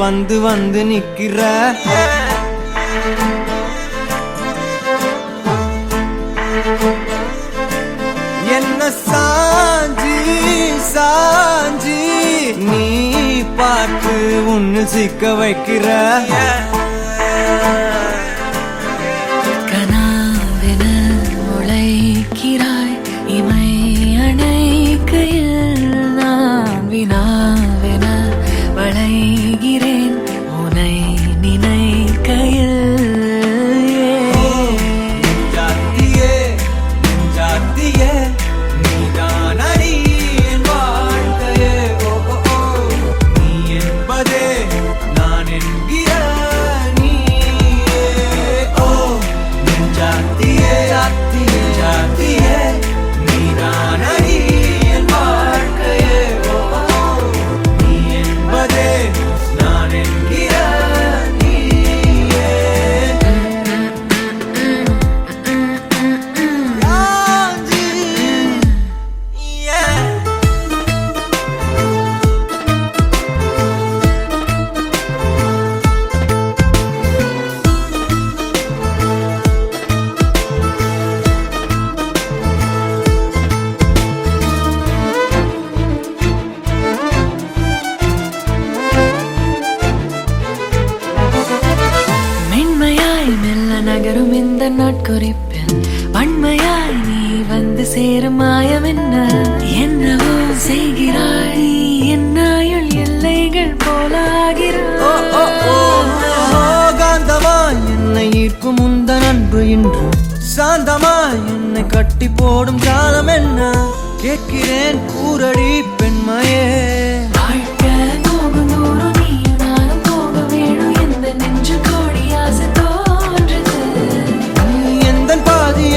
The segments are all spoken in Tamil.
வந்து வந்து நிக்கிற என்ன சாஞ்சி சாஞ்சி நீ பார்த்து உன்னு சிக்க வைக்கிற கனாவென முளைக்கிறாய் இமை அணைக்கையில் நான் வினாவென வளைகிறேன் உனை நினைக்கையில் நகரும் இந்த நாட்குறிப்பில் வன்மையாய் நீ வந்து சேரும் மாயம் என்னவோ செய்கிறாய் என்னாயுள் எல்லைகள் போலாகிறாய் காந்தமாய் என்னை ஈர்க்கும் உந்த அன்பு இன்று சாந்தமாய் என்னை கட்டி போடும் காலம் என்ன கேட்கிறேன் கூரடி பெண்மையே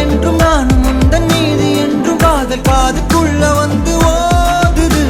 என்றும் நானும் உந்தன் நீதி என்றும் காதல் காதுக்குள்ள வந்து ஓதுது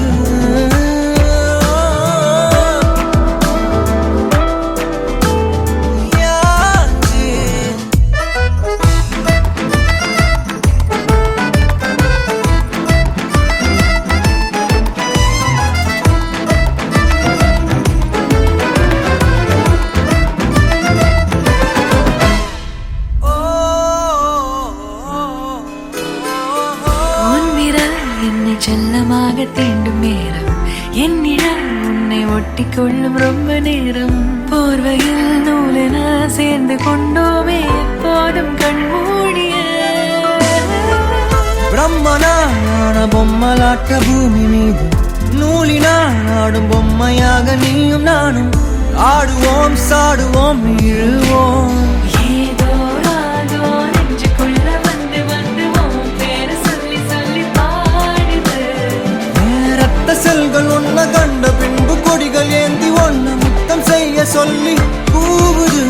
செல்லமாக தீண்டும் நேரம் என்னிடம் உன்னை ஒட்டி கொள்ளும் ரொம்ப நேரம் போர்வையில் நூலென சேர்ந்து கொண்டோமே எப்போதும் கண்மூடிய பிரம்மனான பொம்மலாட்ட பூமி மீது நூலினால் ஆடும் பொம்மையாக நீயும் நானும் ஆடுவோம் சாடுவோம் இழுவோம் ஏதோ ராகோ நெஞ்சுக்குள்ள வந்து வந்து பேரு சொல்லி சொல்லி செல்கள் ஒன்ன கண்ட பின்பு கொடிகள் ஏந்தி ஒன்ன முத்தம் செய்ய சொல்லி கூவுது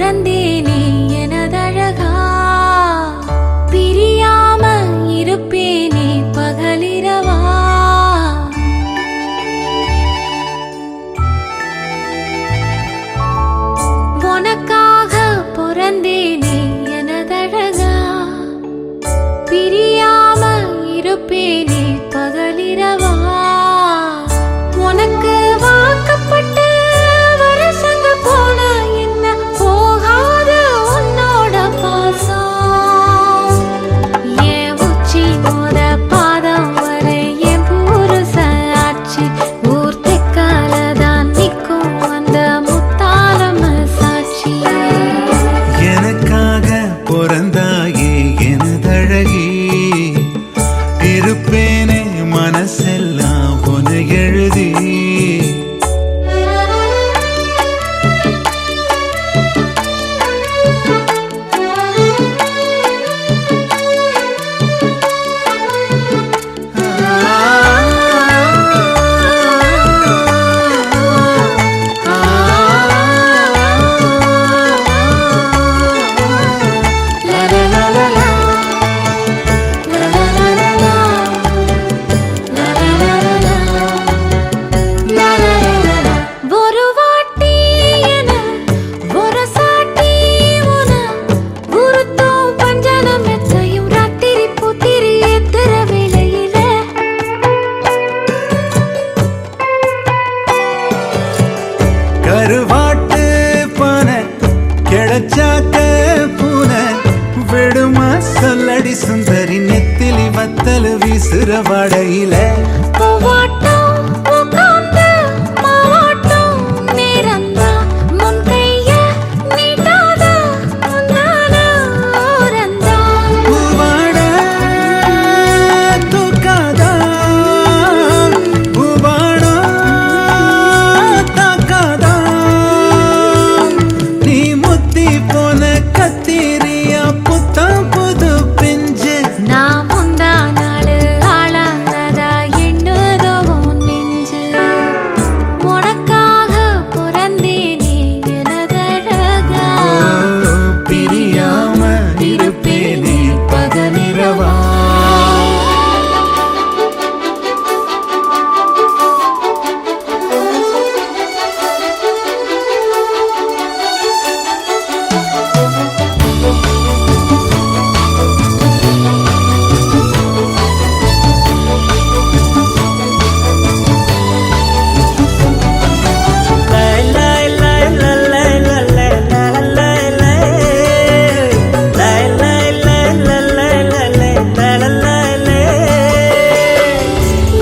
பிறந்தேனே எனதழகா பிரியாம இருப்பேனே பகலிரவா உனக்காக பிறந்தேனே எனதழகா பிரியாம இருப்பேனே பகலிரவா உனக்கு வாக்கப்பட்ட வருஷங்க போன என்ன போகாத உன்னோட பாசம் என் உச்சி மோத பாதம் வரை என் புருஷ ஆட்சி ஊர் தெக்காலதான் நிற்கும் அந்த முத்தாளம சாட்சி எனக்காக பிறந்தாயே எனதழகி இருப்பேனே மனசெல்லாம் உன எழுதி ஒரு வாட்டி என ஒரு சாட்டி உன குருத்தோம் பஞ்சனம் எத்தையும் ராத்திரி புத்திரி எத்திர வேளையில கருவாட்டு பானை கிடைச்சாக்க பூனை விடுமா சொல்லடி சுந்தரி நெத்திலி வத்தல் வீசுற வடையில பூவாட்டம் உட்கார்ந்து மாவாட்டம் நேரந்தா முன் கைய நீட்டாத முன்னால ஓரந்தா பூவாட தூக்காதா பூவாடா தாக்காதா நீ முத்தி போன கத்திரியா புத்தம் புது பிஞ்சு நான் முந்தா நாள் ஆளானதா எண்ணுதோ உன் நெஞ்சு உனக்காக பிறந்தேனே எனதழகா பிரியாம இருப்பேனே பகலிரவா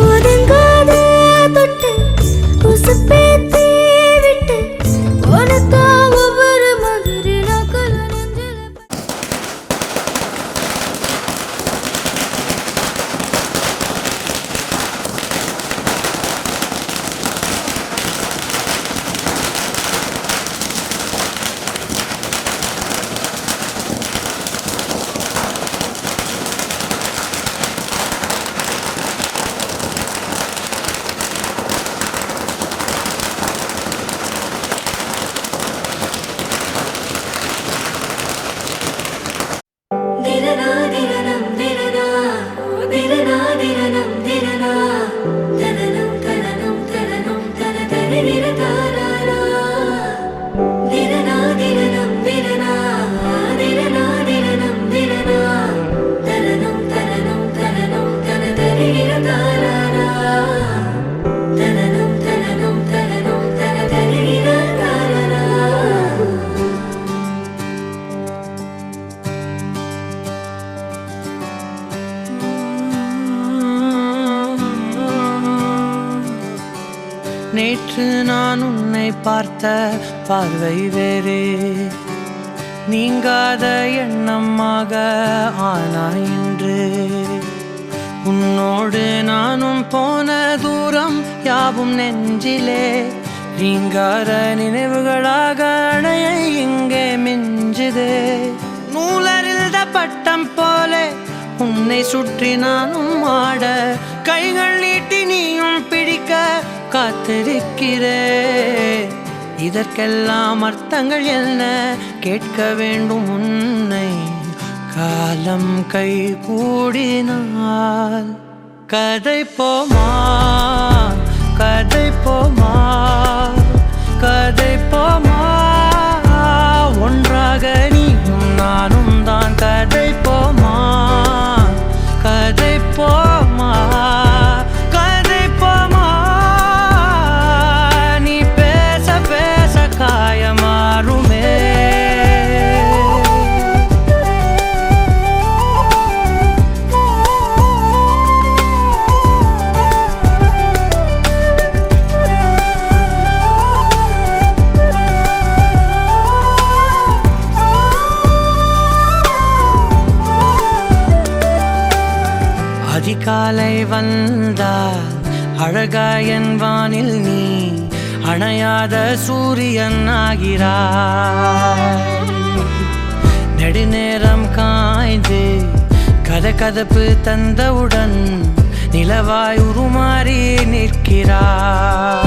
ஒதுங்காத தொட்டு உசுப்பேத்தி விட்டு உனக்கா ஒவ்வொரு மாதிரி நோக்கல நெஞ்சில திரனா திரனம் திரனா திரனா திரனம் திரனா தனனம் தனனம் தனனம் தன தரிர தாராரா திரனா திரனம் திரனா திரனா திரனம் திரனா தனனம் தனனம் தனனம் தன தரிர தாராரா தனனம் தனனம் தனனம் தன தரிர தாராரா நேற்று நான் உன்னை பார்த்த பார்வை வேறே நீங்காத எண்ணமாக ஆனாய் இன்று உன்னோடு நானும் போன தூரம் யாவும் நெஞ்சிலே ரீங்கார நினைவுகளாக அணைய இங்கே மிஞ்சுதே நூலறிந்த பட்டம் போலே உன்னை சுற்றி நானும் ஆட கைகள் நீட்டி நீயும் பிடிக்க காத்திருக்கிறே இதற்கெல்லாம் அர்த்தங்கள் என்ன கேட்க வேண்டும் உன்னை காலம் கை கூடினால் கதை போமா கதை போமா கதை போமா ஒன்றாக நீயும் நானும் தான் கதை போமா கதை போமா கதை போமா நீ பேச பேச காயமாறுமே அதிகாலை வந்தால் அழகாயன் வானில் நீ அணையாத சூரியன் ஆகிறாய் நெடுநேரம் காய்ந்து கதகதப்பு தந்தவுடன் நிலவாய் உருமாறி நிற்கிறாய்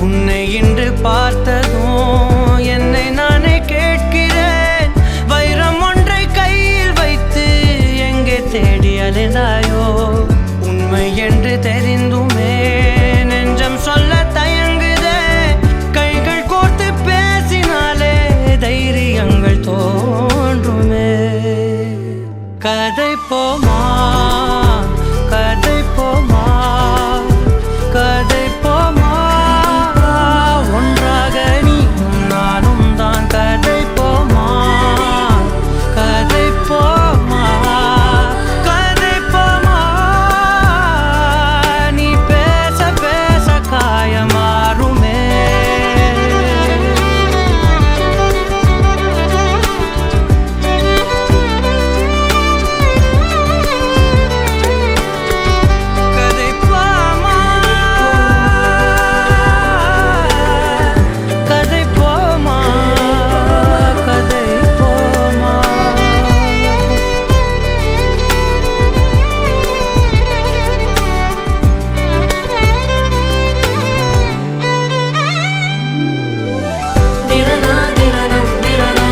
உன்னை இன்று பார்த்ததும் என்னை நானே கேட்கிறேன் வைரம் ஒன்றை கையில் வைத்து எங்கே தேடி அலைந்தாயோ உண்மை என்று தெரிந்துமே நெஞ்சம் சொல்ல தயங்குதே கைகள் கோர்த்து பேசினாலே தைரியங்கள் தோன்றுமே கதை போமா கதை போமா கதை போமா ஒன்றாக நீயும் நானும் தான் கதை போமா கதை போமா கதை போமா நீ பேச பேச காயமாறுமே கதை போமா கதை போமா கதை போமா திரனா திரனம் திரனா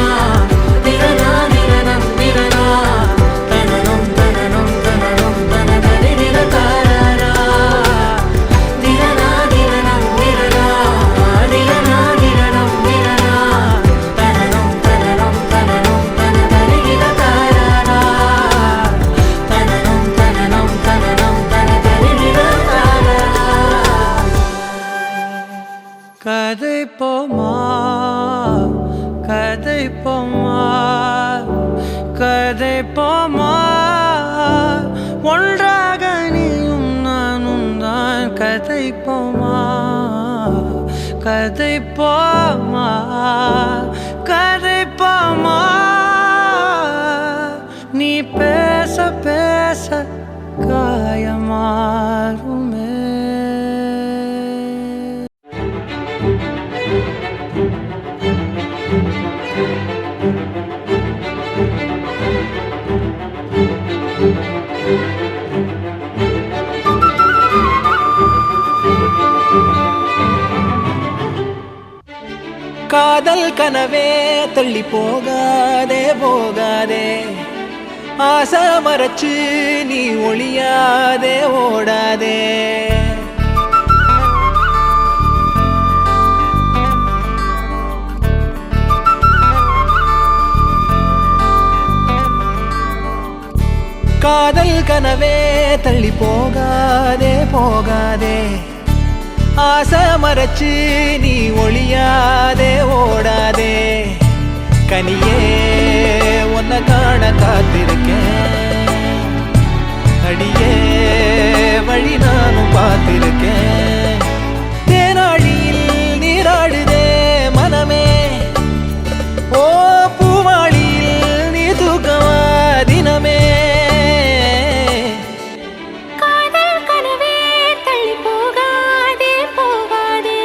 திரனா திரனம் திரனா தனனம் தனனம் தனனம் தனதரி திரகாரா திரனா திரனம் திரனா திரனா திரனம் திரனா தனனம் தனனம் தனனம் தனதரி திரகாரா தனனம் தனனம் தனனம் தனதரி திரகாரா கதை போமா கதை போமா கதை போமா ஒன்றாக நீயும் நானும் தான் கதை போமா கதை போமா கதை போமா நீ பேச பேச காயமாறுமே காதல் கனவே தள்ளி போகாதே போகாதே ஆசை மறைச்சு நீ ஒளியாதே ஓடாதே காதல் கனவே தள்ளி போகாதே போகாதே ஆசை மறைச்சு நீ ஒளியாதே ஓடாதே கனியே உன்னை காண காத்திருக்கேன் அடியே வழி நானும் பார்த்திருக்கேன் தேனாழியில் நீராடுதே மனமே ஓ பூவாளியில் நீ தூக்கமா தினமே காதல் கனவே தள்ளி போகாதே போகாதே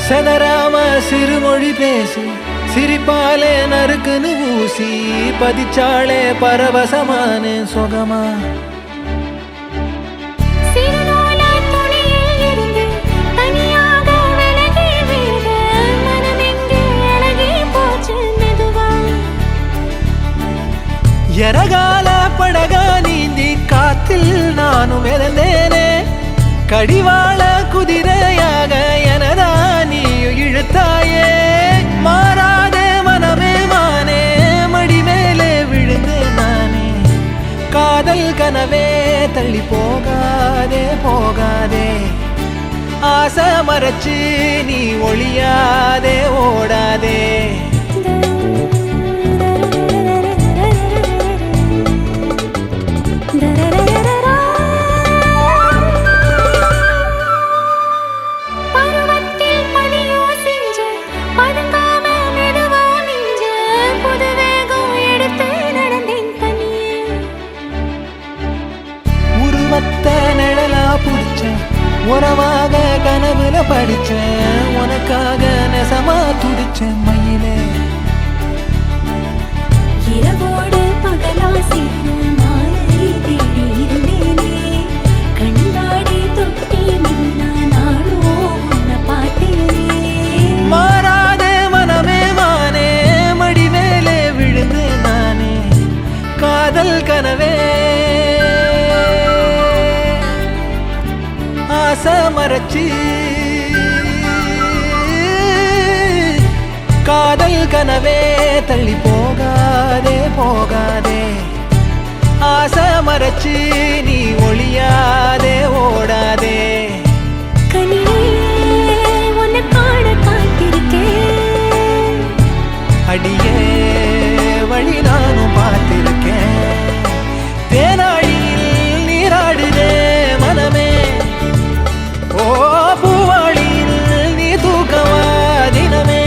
சதராம சிறுமொழி பேசி சிரிப்பாலே நறுக்குன்னு ஊசி பதிச்சாளே பரவசமான சுகமா எரகால படகா நீந்தி காத்தில் நானும் மிதந்தேனே கடிவாள குதிரையாக எனதா நீயும் இழுத்தாயே மாறாதே மனமே மானே மடி மேலே விழுந்து நானே காதல் கனவே தள்ளி போகாதே போகாதே ஆசை மறைச்சு நீ ஒளியாதே ஓடாதே உறவாக கனவுல படிச்சேன் உனக்காக நெசமா துடிச்சேன் மயிலே இரவோடு பகலா சேர்ந்து மாலை தேடி இருந்தேனே கண்ணாடி தொட்டி நின்னா நானோ உன்னை பார்த்தேனே மாறாதே மனமே மானே மடி மேலே விழுந்து நானே காதல் கனவே ஆசை மறைச்சு காதல் கனவே தள்ளி போகாதே போகாதே ஆசை மறைச்சு நீ ஒளியாதே ஓடாதே கனியே உன்னை காண காத்திருக்கேன் அடியே வழி நானும் பார்த்திருக்கேன் தேனாழியில் நீராடுதே மனமே ஓ பூவாளியில் நீ தூக்கமா தினமே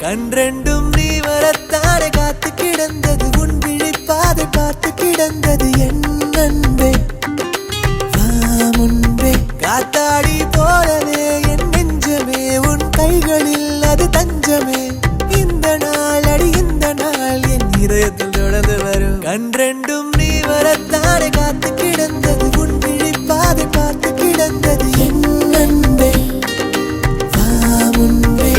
கன்றெண்டும் நீ வரத்தானே காத்து கிடந்தது உன் விழிப்பாதை பார்த்து கிடந்தது என் நண்பே வா முன்பே காத்தாடி போலவே என் நெஞ்சமே உன் கைகளில் அது தஞ்சமே இந்த நாள் அடி இந்த நாள் என் இதயத்தில் தொடர்ந்து வரும் கன்றெண்டும் நீ வரத்தானே காத்து கிடந்தது உன் விழிப்பாதை பார்த்து கிடந்தது என் நண்பே வா முன்பே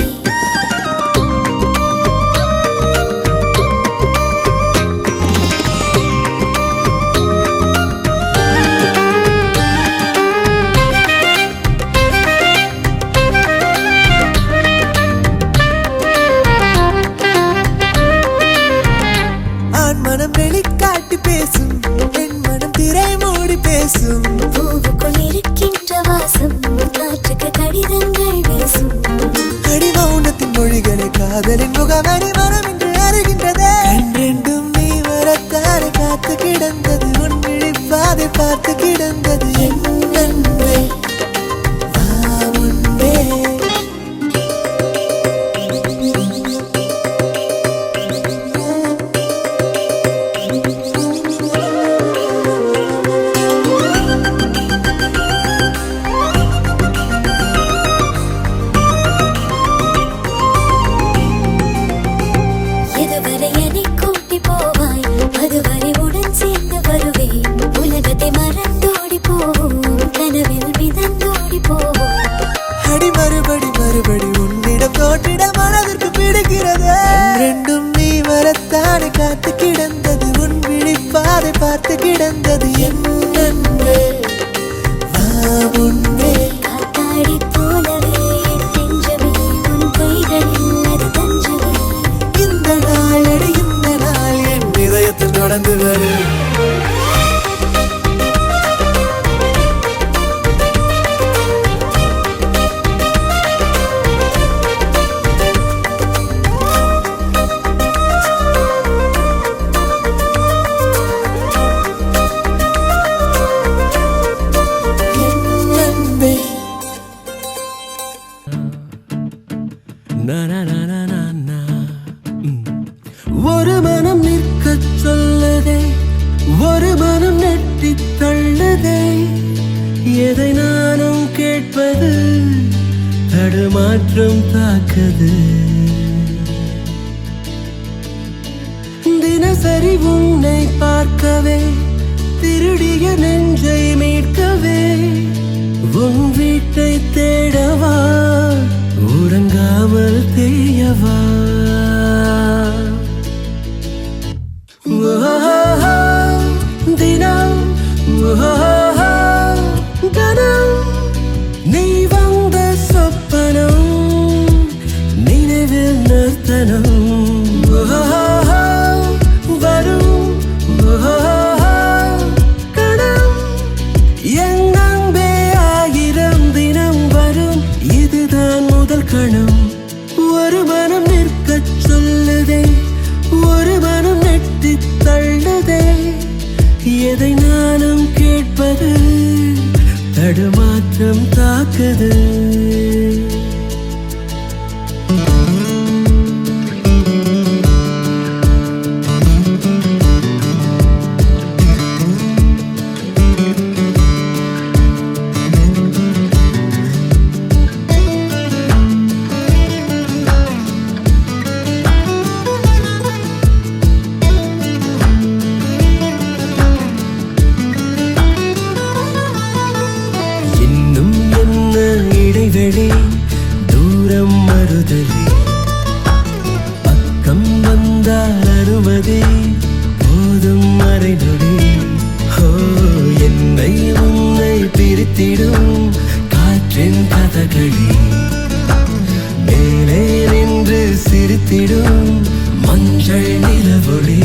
வெளிக்காட்டி பேசும் என் மனம் திரை மூடி பேசும் பூவுக்குள் இருக்கின்ற வாசம் காற்றுக்கு கடிதங்கள் பேசும் அடி மௌனத்தின் மொழிகளை காதலின் முகமணி மனம் என்று அறிகின்றதே என்றென்றும் நீ வரத்தாரை காத்து கிடந்தது உன் விழிப்பாதை பார்த்து கிடந்தது என் நண்பே வா முன்பே மறுபடி உன்னிடம் தோற்றிட மனதிற்கு பிடிக்கிறது ரெண்டும் நீ வரத்தானே காத்து கிடந்தது உன் விழிப்பாதை பார்த்து கிடந்தது என் நண்பே வா முன்பே காத்தாடி போலவே நெஞ்சமே உன் கைகளில் அது தஞ்சமே இந்த நாள் அடி இந்த நாள் என் இதயத்தில் தொடர்ந்து வரும் ஒரு மனம் நிற்கச் சொல்லுதே, ஒரு மனம் நெட்டி தள்ளுதே. எதை நானும் கேட்பது, தடுமாற்றம் தாக்குது. தினசரி உன்னை பார்க்கவே, திருடிய நெஞ்சை மீட்கவே, உன் வீட்டை தேடவா, உறங்காமல் தேயவா. தினம் கணம் நீ வந்த சொப்பனம், நினைவில் நிறுத்தனம். வரும் கணம் என் அன்பே, ஆயிரம் தினம் வரும், இதுதான் முதல் கணம். ஒரு மனம் நிற்கச் சொல்லுதே, ஒரு மனம் நெட்டி தள்ளுதே. எதை நானும் கேட்பது, தடுமாற்றம் தாக்குது. தூரம் மறுதலி, பக்கம் வந்தால் அனுமதி, போதும் மறைநொடி. என்னை உன்னை பிரித்திடும் காற்றின் கதகளி, மேலே நின்று சிரித்திடும் மஞ்சள் நிலவொளி.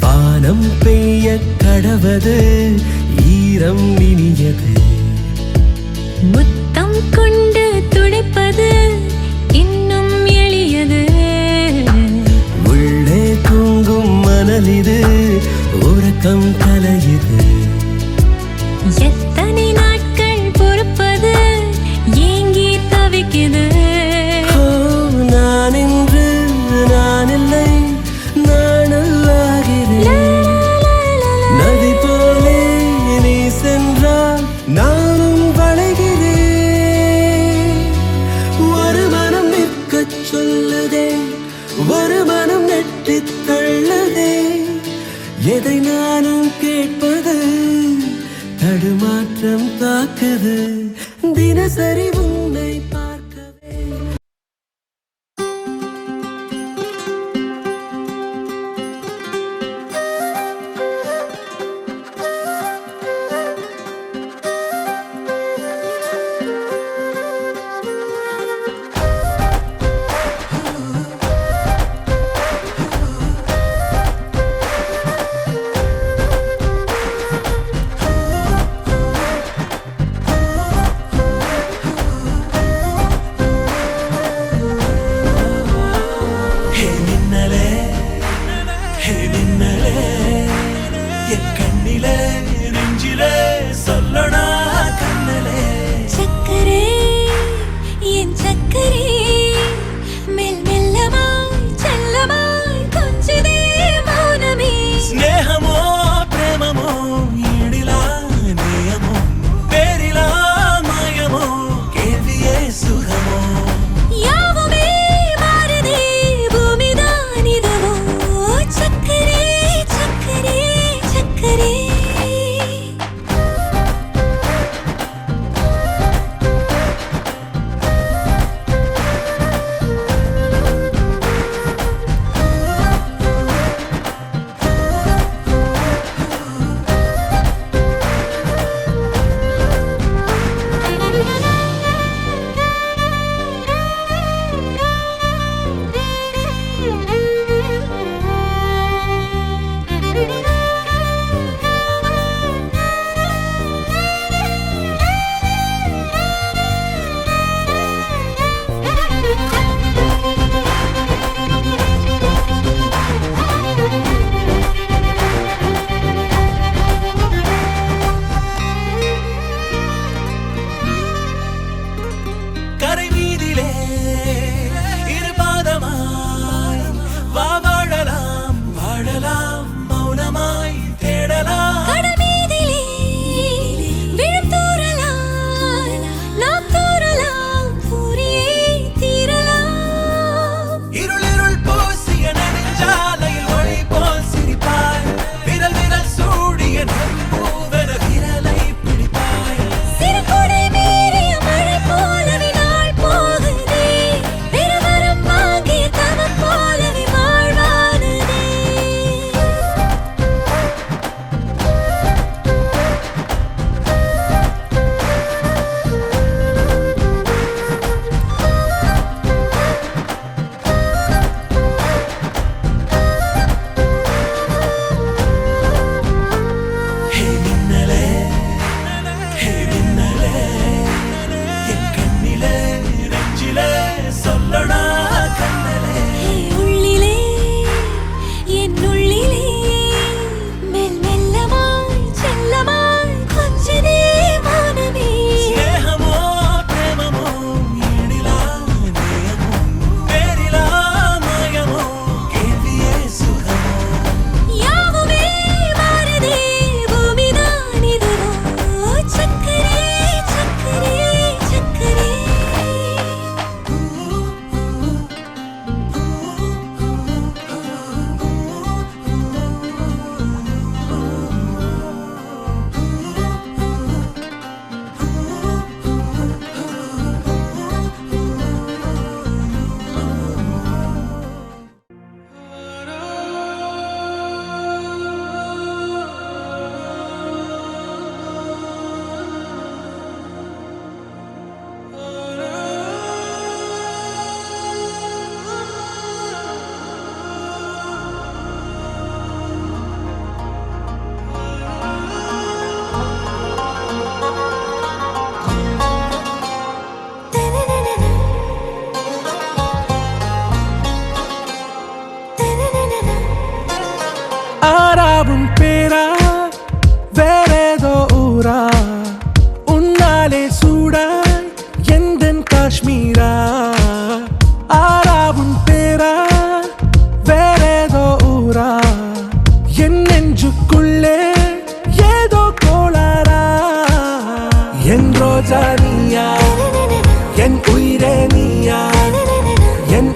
மனம் பெய்ய கடவது, ஈரம் இனியது, முத்தம் கொண்டு துடைப்பது இன்னும் எளியது. உள்ளே தூங்கும் மணலிது, உறக்கம் கலையுது. எத்தனை நாட்கள் பொறுப்பது, ஏங்கி தவிக்குது. நான் இன்று நான் இல்லை, நானல்லாகிறேன். நதி போலே நீ சென்றால் நானும் வளைகிறேன். ஒரு மனம் நிற்கச் சொல்லுதே, ஒரு மனம் நெட்டித் தள்ளுதே. எதை நானும் கேட்பது, தடுமாற்றம் தாக்குது. தினசரி உன்னை பார்க்கவே.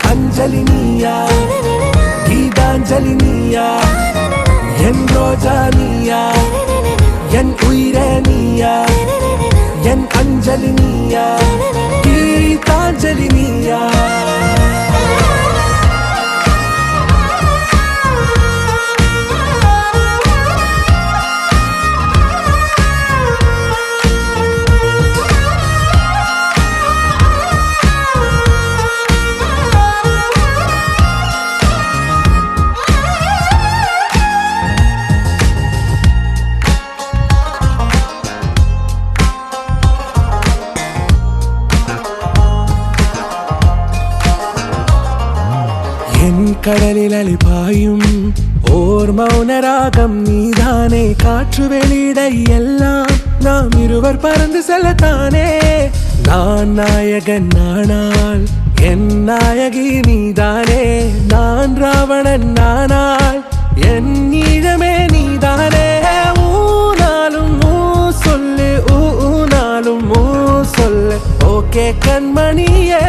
அஞ்சலி நீயா கீதாஞ்சலி நீயா என் ரோஜா நீயா என் உயிரே நீயா என் அஞ்சலி நீயா கீதாஞ்சலி நீயா கடலில் அலிபாயும் ஓர் மௌன ராகம் நீதானே காற்று வெளியிட எல்லாம் நாம் இருவர் பறந்து செல்லத்தானே நான் நாயகன் நானால் என் நாயகி நீதானே நான் ராவணன் நானால் என் ஈழமே நீதானே ஊனாலும் ஊ சொல்லு ஊனாலும் ஊ சொல்லு ஓகே கண்மணியே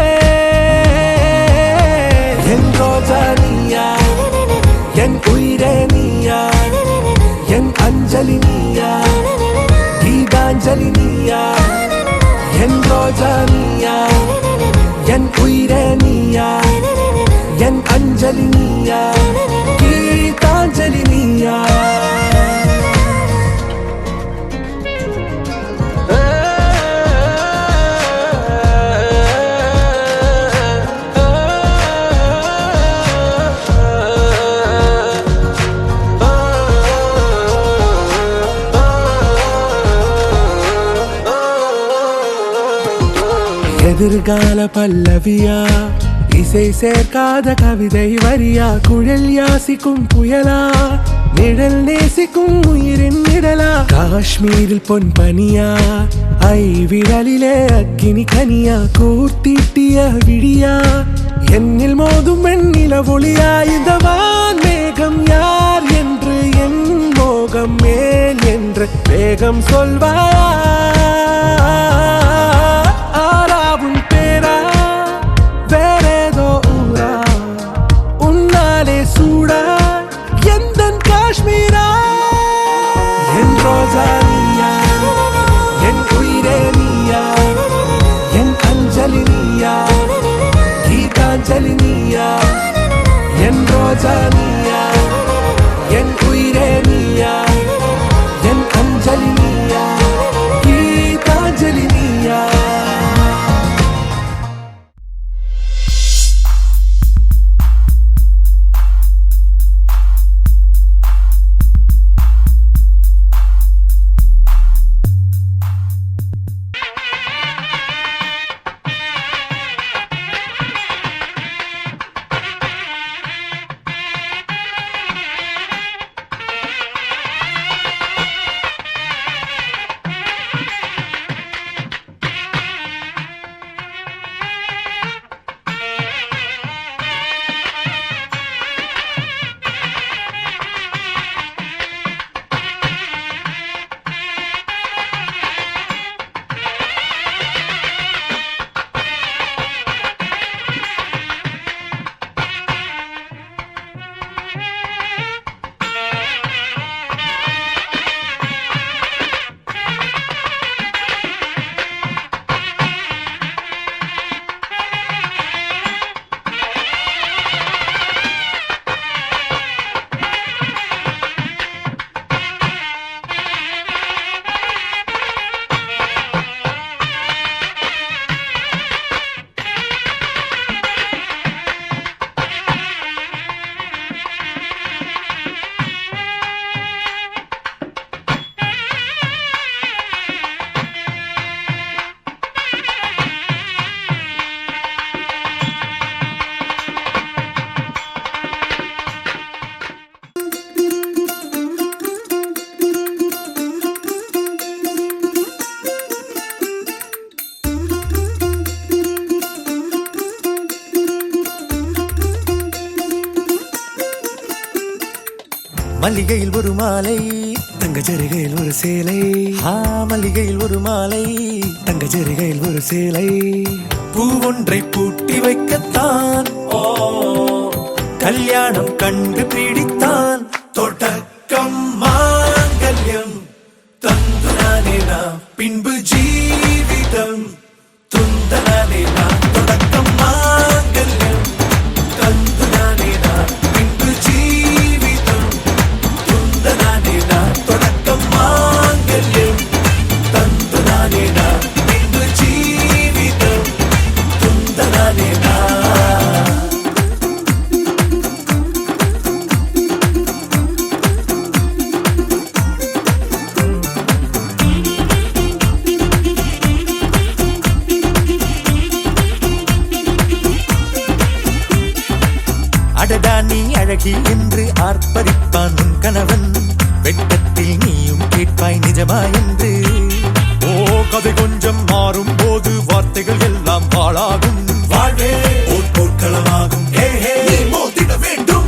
என் ரோஜா நீயா என் உயிரே நீயா என் அஞ்சலி நீயா கீதாஞ்சலி நீயா என் ரோஜா நீயா என் உயிரே நீயா என் அஞ்சலி நீயா கீதாஞ்சலி நீயா எதிர்கால பல்லவியா இசை சேர்க்காத கவிதை வரியா குழல் யாசிக்கும் புயலா நிழல் நேசிக்கும் உயிரின் நிழலா காஷ்மீரில் பொன் பனியா ஐ விரலிலே அக்கினி கனியா கூர்த்திட்டிய விழியா என்னில் மோதும் வெண்ணில ஒளியா இந்த வான் மேகம் யார் என்று என் மோகம் மேல் என்று வேகம் சொல்வாயா ஆராவும் பேரா வேறேதோ ஊரா உன்னாலே சூடா எந்தன் காஷ்மீரா என் ரோஜா நீயா என் உயிரே நீயா என் அஞ்சலி நீயா கீதாஞ்சலி நீயா என் ரோஜா நீயா என் உயிரே நீயா என் அஞ்சலி நீயா கீதாஞ்சலி நீயா மல்லிகையில் ஒரு மாலை தங்க ஜரிகையில் ஒரு சேலை, மல்லிகையில் ஒரு மாலை, தங்க ஜரிகையில் ஒரு சேலை. பூ ஒன்றை பூட்டி வைக்கத்தான் கல்யாணம் கண்டு பிடித்தான். தொடக்கம் மாங்கல்யம் தந்துனானே நாம், பின்பு ஜீவிதம் துந்தனானே நாம். தொடக்கம் மாங்கல்யம் தந்துனானே நாம், பின்பு ஜீவிதம் துந்தனானே நாம். தொடக்கம் மாங்கல்யம் தந்துனானே நாம், பின்பு ஜீவிதம் துந்தனானே நாம். அடடா நீ அழகி என்று ஆர்ப்பரிப்பான் உன் கணவன். வெட்டத்தில் நீயும் கேட்பாய் நிஜமா என்று. ஓ கதை கொஞ்சம் மாறும் போது வார்த்தைகள் எல்லாம் வாழாகும். வாழ்வே ஓர் போர்க்களமாகும். மோதிட வேண்டும்.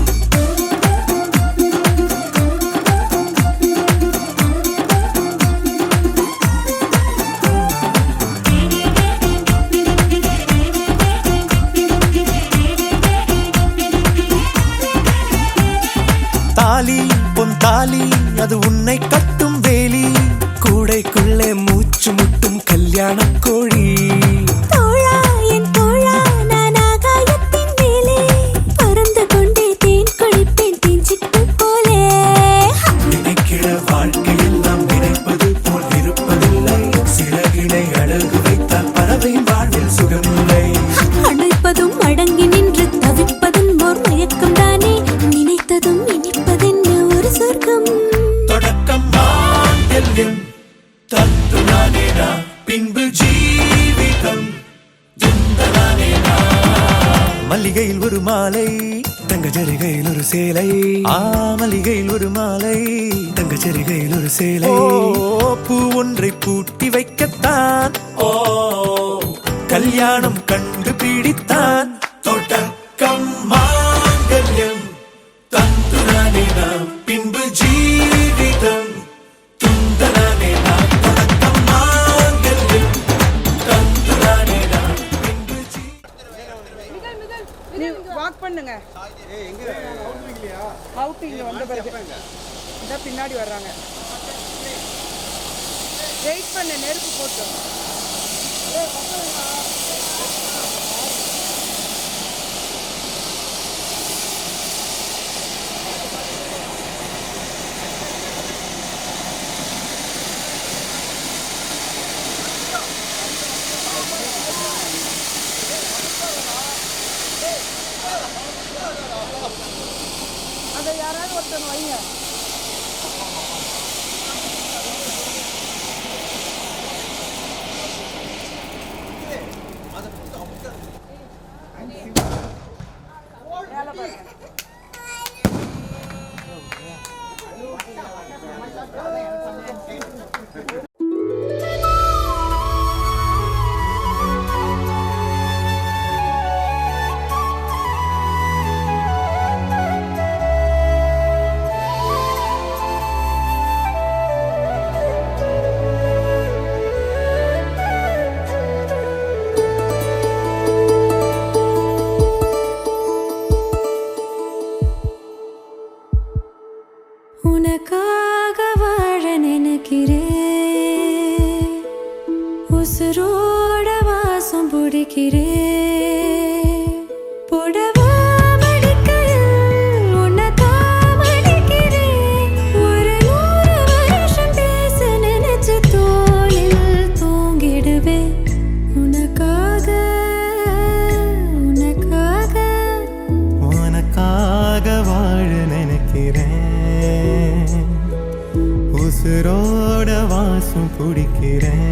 தாலி பொன் தாலி அது உன்னை கட்டும் வேலி. கூடைக்குள்ளே மூச்சு முட்டும் கல்யாண கோழி. தோழா என் தோழா நான் ஆகாயத்தின் மேலே பறந்து கொண்டே தேன் குடிப்பேன் தேஞ்சிட்டு போலே. நினைக்கிற வாழ்க்கையில் நாம் நினைப்பது போல் இருப்பதில்லை. சிறகினை அழகு வைத்தால் பறவை வாழ்வில் சுகமில்லை. அழைப்பதும் அடங்கி நின்று தவிப்பதும் ஓர் மயக்கம் தானே. நினைத்ததும் இனிப்பதென்ன ஒரு சொர்க்கம். தொடக்கம் மாங்கல்யம் தந்துனானே நாம், பின்பு ஜீவிதம் துந்தனானே நாம். மல்லிகையில் ஒரு மாலை, தங்க ஜரிகையில் ஒரு சேலை. மல்லிகையில் ஒரு மாலை, தங்க ஜரிகையில் ஒரு சேலை. பூ ஒன்றை பூட்டி வைக்கத்தான் கல்யாணம் கண்டு பிடித்தான். தொடக்கம் மாங்கல்யம் தந்துனானே நாம், பின்பு ஜீவிதம் துந்தனானே நாம். தொடக்கம் மாங்கல்யம் தந்துனானே நாம், பின்பு நீ வாக் பண்ணுங்க. அவுட்டிங் வந்த பிறகு இந்த பின்னாடி வர்றாங்க. வெயிட் பண்ண, நெருப்பு போட்டு. அதை யாராவது ஒருத்தவங்க வைங்க. உனக்காக வாழ நினைக்கிறேன். உசுரோட வாசம் பிடிக்கிறேன். புடவா மடிக்கையில் உன்னைத்தான் மடிக்கிறேன். ஒரு 100 வருஷம் பேச நினைச்ச தோளில் தூங்கிடுவேன். உனக்காக உனக்காக உனக்காக வாழ நினைக்கிறேன். உசுரோட வாசம் பிடிக்கிறேன்.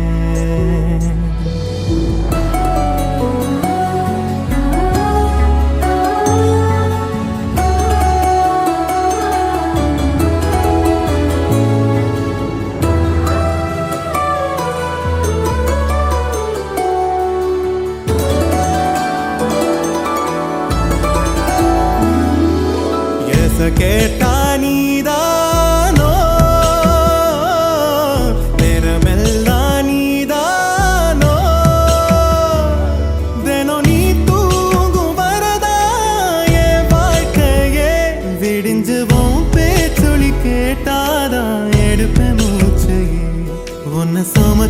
கேட்டா நீதானோ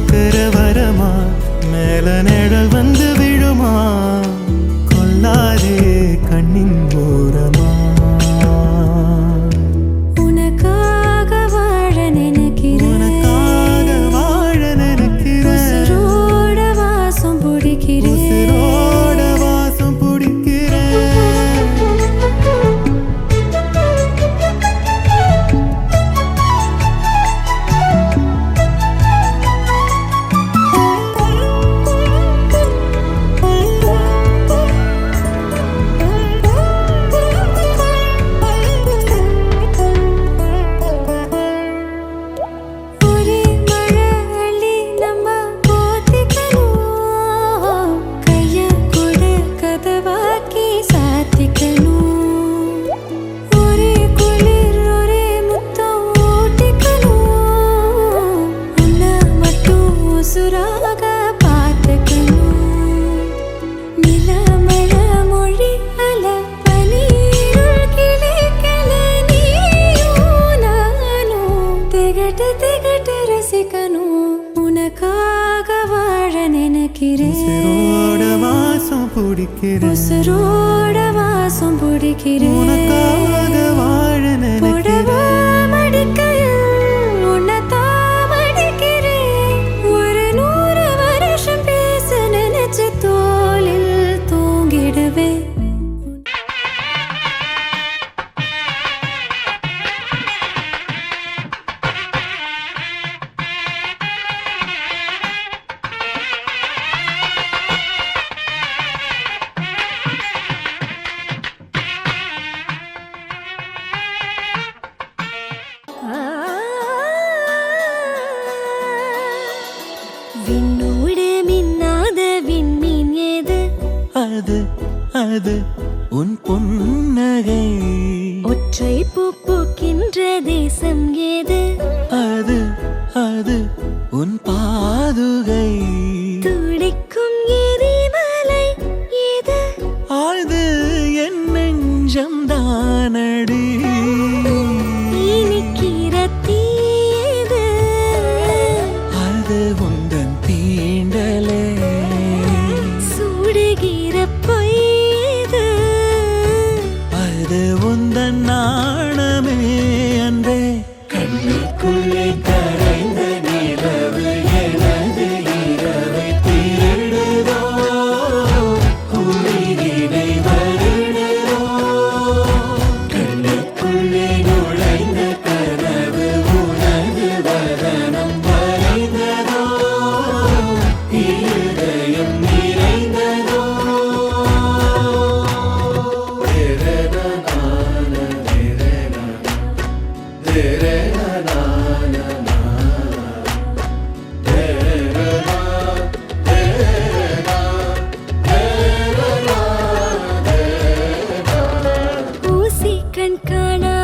சுமக்கிற வரமா மேல நிழல் வந்து விழுமா கொல்லாதே கண்ணின் ஓரமா உனக்காக வாழ நினைக்கிறேன் உனக்காக வாழ நினைக்கிறேன் உசுரோட வாசம் பிடிக்கிறேன் உசுரோட வாசம் பிடிக்கிறேன் ஒரே மழை அள்ளி நம்ம போத்திக்கணும் கைய கொடு கதவாக்கி சாத்திக்கணும் ஒரே குளிர் ஒரே முத்தம் ஊட்டிக்கணும் உன்னை மட்டும் உசுராக பார்த்துக்கணும் நிலமழ மொழி அல பனிருள் கிளைக்கல நீயும் நானும் திகட்டு திகட்டு ரசிக்கணும் உனக்காக வாழ நினைக்கிறேன் உசுரோட வாசம் பிடிக்கிறேன் உசுரோட வாசம் பிடிக்கிறேன் உனக்காக வாழ புடவா நினைக்கிறேன் மடிக்கையில் உன்னைத்தான் மடிக்கிறேன் ஒரு 100 வருஷம் பேச நினைச்ச தோளில் தூங்கிடுவேன் விண்ணோடு மின்னாத விண்மீன் ஏது அது அது உன் புன்னகை ஒற்றை பூ பூக்கின்ற தேசம் ஏது அது அது உன் பாதுகை துடிக்கும் எரிமலை ஏது ஆழ்து என் நெஞ்சம் தானடி இனிக்கிற தீயது அது உந்தன் தீண்டலே சுடுகிற பொய்யது அது உந்தன் நாணமே அன்பே கண்ணுக்குள்ளே கரைந்த நிலவு எனது இரவை திருடுதோ உயிரினை வருடுதோ கண்ணுக்குள்ளே நுழைந்த கனவு உனது வதனம் வரைந்ததோ இருதயம் நிறைந்ததோ ஊசி கண் காணா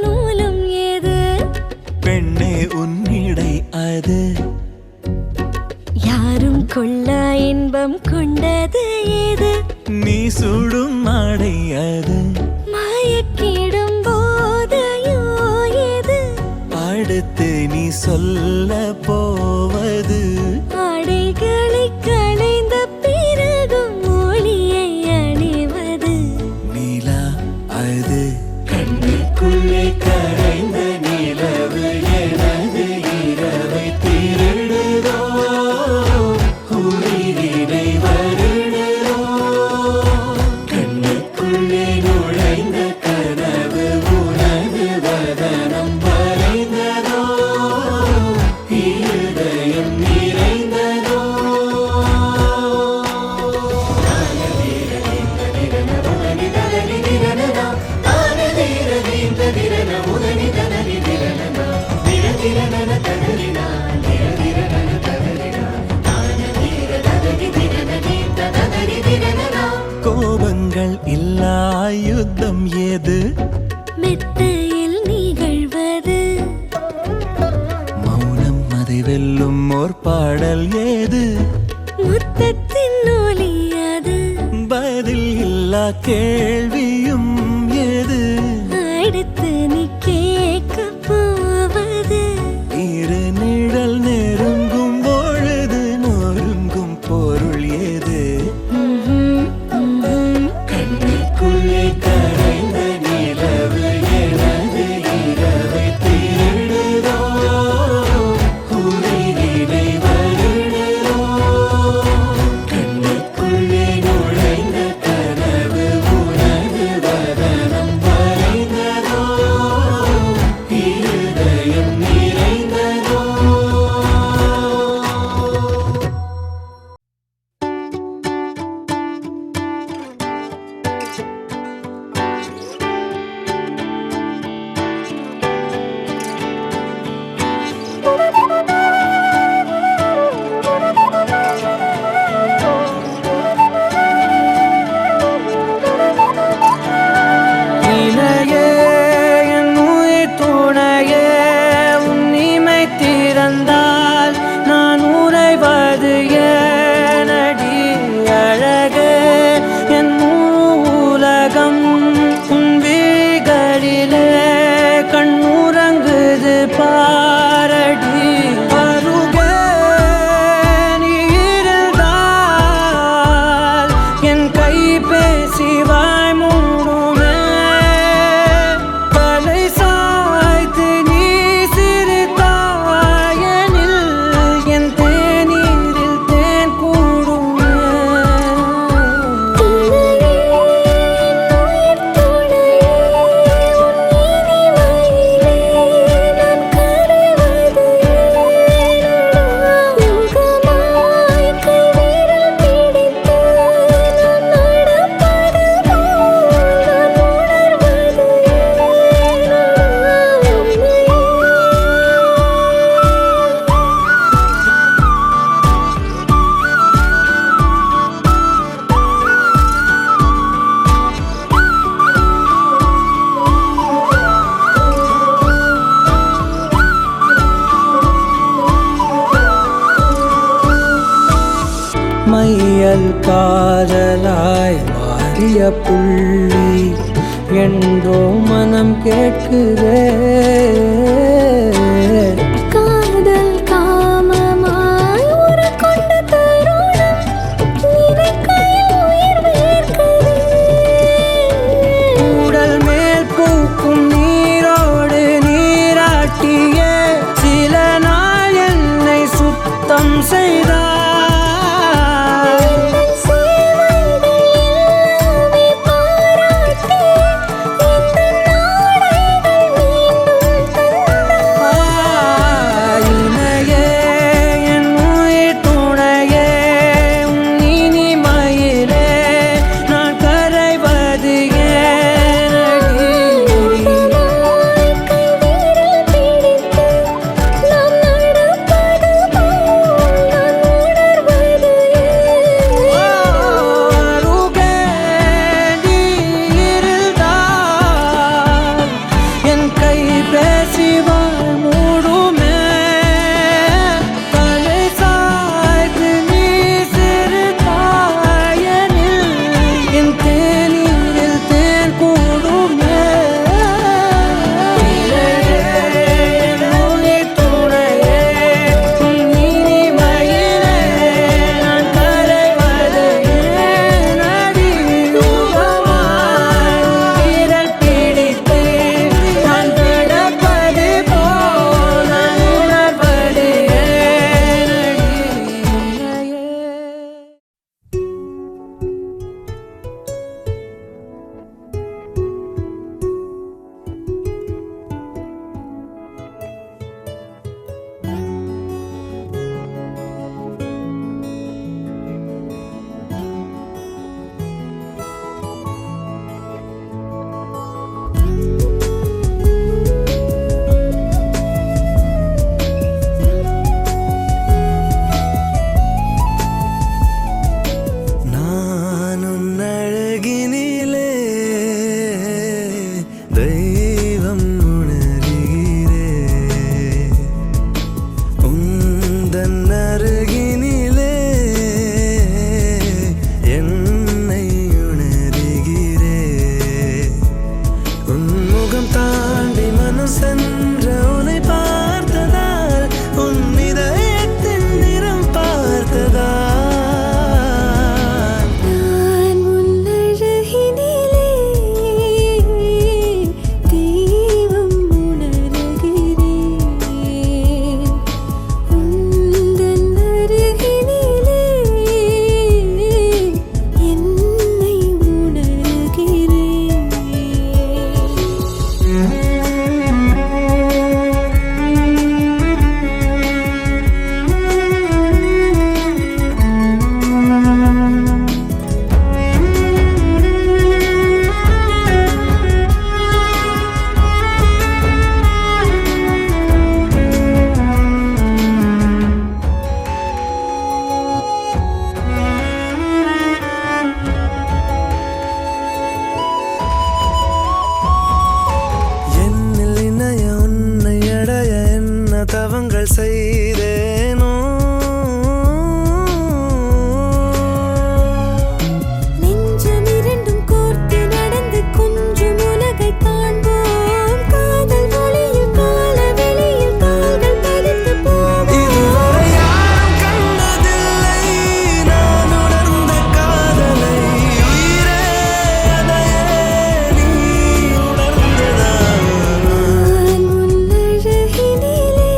நூலும் ஏது பெண்ணே உன்னிடை அது யாரும் கொள்ளா இன்பம் கொண்டது ஏது நீ சுடும் ஆடை அது மயக்கிடும் போதையோ ஏது அடுத்து நீ சொல்ல போவது ஆடைகளை களைந்த பிறகும் ஒளியை அணிவது நிலா அது கண்ணுக்குள்ளே கரைந்த நிலவு எனது இரவை திருடுதோ உயிரினை வருடுதோ கண்ணுக்குள்ளே நுழைந்த கனவு உனது வதனம் வரைந்ததோ இருதயம் நிறைந்ததோ கோபங்கள் இல்லா யுத்தம் ஏது மெத்தையில் நிகழ்வது மௌனம் அதை வெல்லும் ஓர் பாடல் ஏது முத்தத்தின் ஒலி அது பதில் இல்லா கேள்வியும் ஏது அடுத்து நீ கேட்க போவது இரு நிழல் நெருங்கும் பொழுது காட்டிய புள்ளி என்றோ மனம் கேட்குதே. காதல் காமமாய் உருக்கொண்ட தருணம் நினைக்கையில் உயிர் வேர்க்குதே. உடல் மேல் பூக்கும் நீரோடு நீராட்டியே சில நாள் என்னை சுத்தம் செய்தார். தவங்கள் செய்தேனோ நெஞ்சம் இரண்டும் கோர்த்து நடந்து கொஞ்சம் உலகை காண்போம். காதல் மொழியில் கால வெளியில் கால்கள் பதித்து போவோம். இதுவரை யாரும் கண்டதில்லை நான் உணர்ந்த காதலை. உயிரே அதையே நீ உணர்ந்ததா? நான் உன்னழகினிலே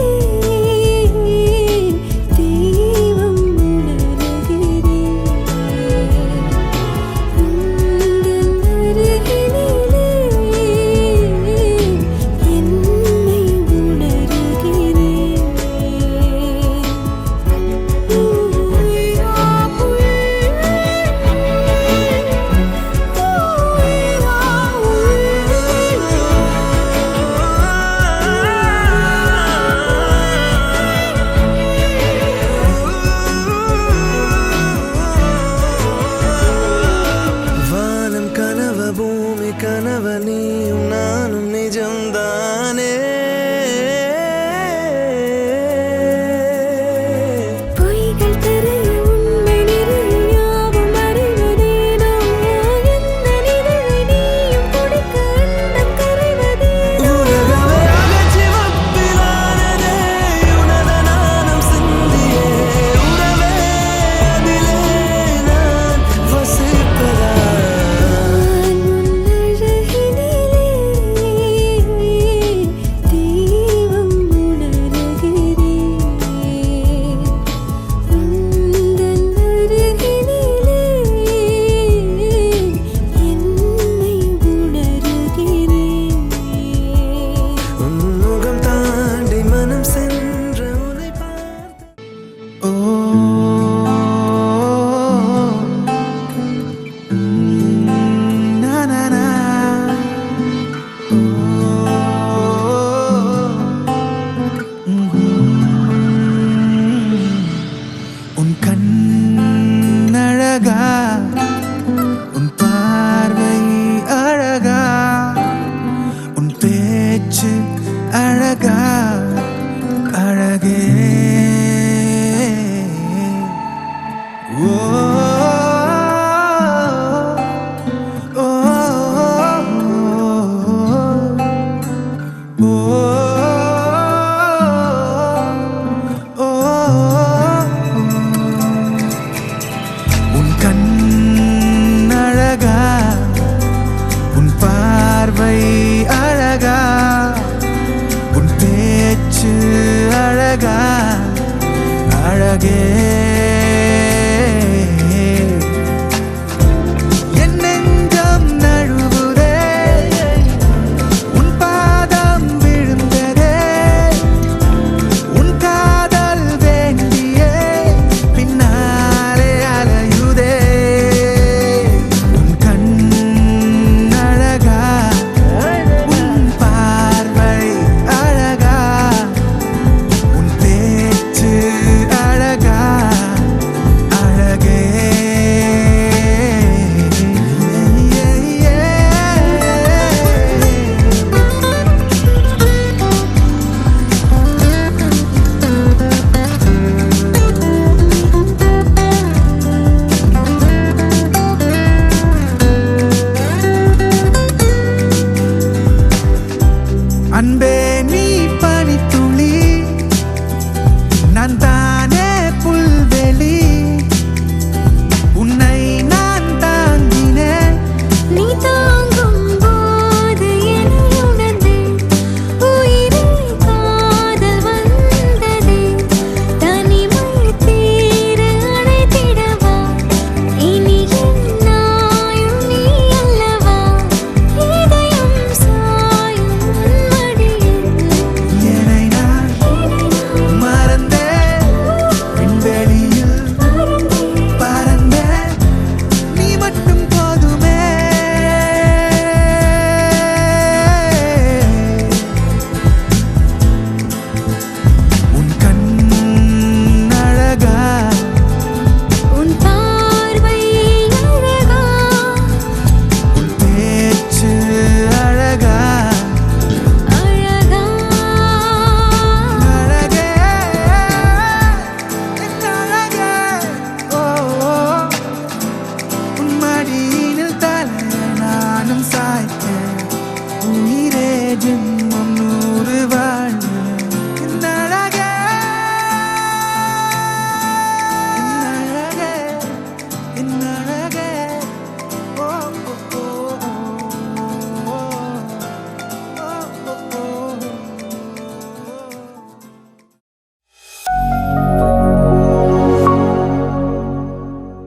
தெய்வம் உணர்கிறேன். உந்தன் அருகினிலே என்னை உணர்கிறேன். வானம் கனவ பூமி கனவ நீயும் நானும் நிஜம்தானே. பொய்கள் தெரிய உண்மை நிறைய யாவும் அறிவதேனோ. எந்த பேச்சு அழகா அழகே ஓ ஓ ஓ உன் கண் அழகா உன் பார்வை அழகா உன் பேச்சு அழகா அழகே